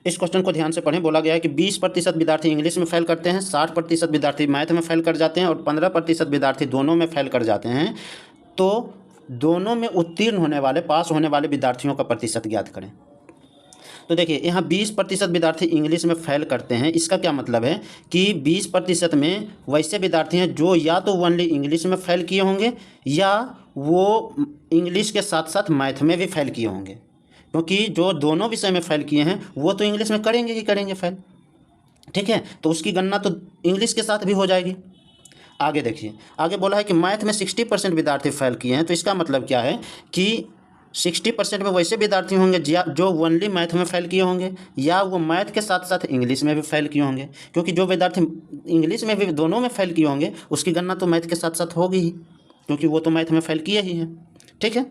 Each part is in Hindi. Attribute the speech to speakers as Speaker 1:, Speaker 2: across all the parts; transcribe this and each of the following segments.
Speaker 1: इस क्वेश्चन को ध्यान से पढ़ें। बोला गया है कि 20% विद्यार्थी इंग्लिश में फेल करते हैं, 60% विद्यार्थी मैथ में फेल कर जाते हैं और 15% विद्यार्थी दोनों में फेल कर जाते हैं। तो दोनों में उत्तीर्ण होने वाले, पास होने वाले विद्यार्थियों का प्रतिशत ज्ञात करें। तो देखिए यहाँ 20% विद्यार्थी इंग्लिश में फेल करते हैं, इसका क्या मतलब है कि 20% में वैसे विद्यार्थी हैं जो या तो ओनली इंग्लिश में फेल किए होंगे या वो इंग्लिश के साथ साथ मैथ में भी फेल किए होंगे, क्योंकि जो दोनों विषय में फेल किए हैं वो तो इंग्लिश में करेंगे ही करेंगे फेल। ठीक है, तो उसकी गणना तो इंग्लिश के साथ भी हो जाएगी। आगे देखिए, आगे बोला है कि मैथ में 60% विद्यार्थी फेल किए हैं। तो इसका मतलब क्या है कि 60% में वैसे विद्यार्थी होंगे जो ओनली मैथ में फेल किए होंगे या वो मैथ के साथ साथ इंग्लिश में भी फेल किए होंगे, क्योंकि जो विद्यार्थी इंग्लिश में भी दोनों में फेल किए होंगे उसकी गणना तो मैथ के साथ साथ होगी ही, क्योंकि वो तो मैथ में फेल किए ही हैं। ठीक है,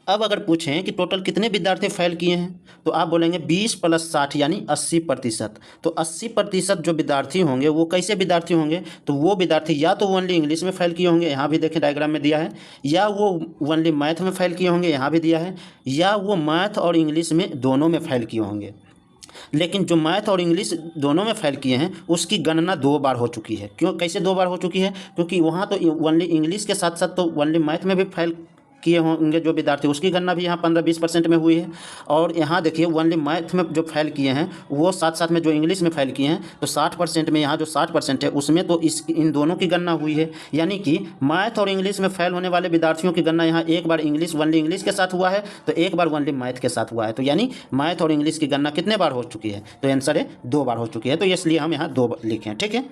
Speaker 1: अब अगर पूछें कि टोटल कितने विद्यार्थी फेल किए हैं तो आप बोलेंगे 20 + 60 यानी 80%। तो 80% जो विद्यार्थी होंगे वो कैसे विद्यार्थी होंगे, तो वो विद्यार्थी या तो ओनली इंग्लिश में फेल किए होंगे, यहाँ भी देखें डायग्राम में दिया है, या वो ओनली मैथ में फेल किए होंगे, यहाँ भी दिया है, या वो मैथ और इंग्लिश में दोनों में फेल किए होंगे। लेकिन जो मैथ और इंग्लिश दोनों में फेल किए हैं उसकी गणना 2 बार हो चुकी है। क्यों, कैसे 2 बार हो चुकी है, क्योंकि वहाँ तो ओनली इंग्लिश के साथ साथ तो ओनली मैथ में भी फेल किए होंगे जो विद्यार्थी, उसकी गणना भी यहाँ 15-20% में हुई है। और यहाँ देखिए ओनली मैथ में जो फेल किए हैं वो साथ साथ में जो इंग्लिश में फेल किए हैं तो 60% में, यहाँ जो 60% है उसमें तो इन दोनों की गणना हुई है। यानी कि मैथ और इंग्लिश में फेल होने वाले विद्यार्थियों की गणना यहाँ एक बार इंग्लिश ओनली इंग्लिश के साथ हुआ है तो एक बार ओनली मैथ के साथ हुआ है। तो यानी मैथ और इंग्लिश की गणना कितने बार हो चुकी है, तो आंसर है 2 बार हो चुकी है। तो इसलिए हम यहाँ 2 लिखे हैं। ठीक है,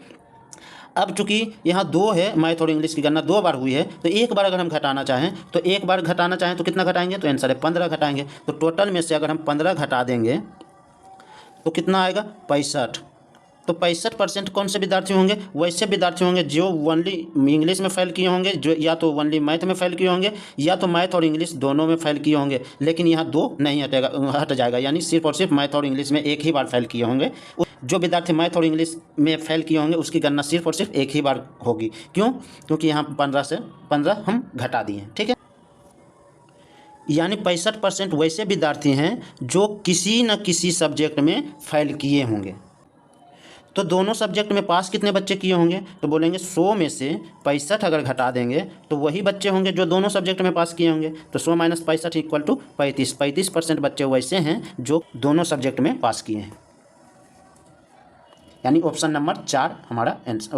Speaker 1: अब चूंकि यहाँ 2 है, मैथ और इंग्लिश की गणना 2 बार हुई है, तो एक बार अगर हम घटाना चाहें तो एक बार घटाना चाहें तो कितना घटाएंगे, तो आंसर है 15 घटाएंगे। तो टोटल में से अगर हम 15 घटा देंगे तो कितना आएगा, 65। तो 65% कौन से विद्यार्थी होंगे, वैसे विद्यार्थी होंगे जो ओनली इंग्लिश में फेल किए होंगे, जो या तो ओनली मैथ में फेल किए होंगे या तो मैथ और इंग्लिश दोनों में फेल किए होंगे। लेकिन यहाँ 2 नहीं हट जाएगा, यानी सिर्फ और सिर्फ मैथ और इंग्लिश में एक ही बार फेल किए होंगे। जो विद्यार्थी मैथ और इंग्लिश में फेल किए होंगे उसकी गणना सिर्फ और सिर्फ एक ही बार होगी। क्यों, क्योंकि यहाँ 15 से 15 हम घटा दिए हैं। ठीक है, यानी 65% वैसे विद्यार्थी हैं जो किसी न किसी सब्जेक्ट में फेल किए होंगे। तो दोनों सब्जेक्ट में पास कितने बच्चे किए होंगे, तो बोलेंगे 100 में से 65 अगर घटा देंगे तो वही बच्चे होंगे जो दोनों सब्जेक्ट में पास किए होंगे। तो 100 - 65 = 35। 35% बच्चे वैसे हैं जो दोनों सब्जेक्ट में पास किए हैं, यानी ऑप्शन नंबर 4 हमारा आंसर।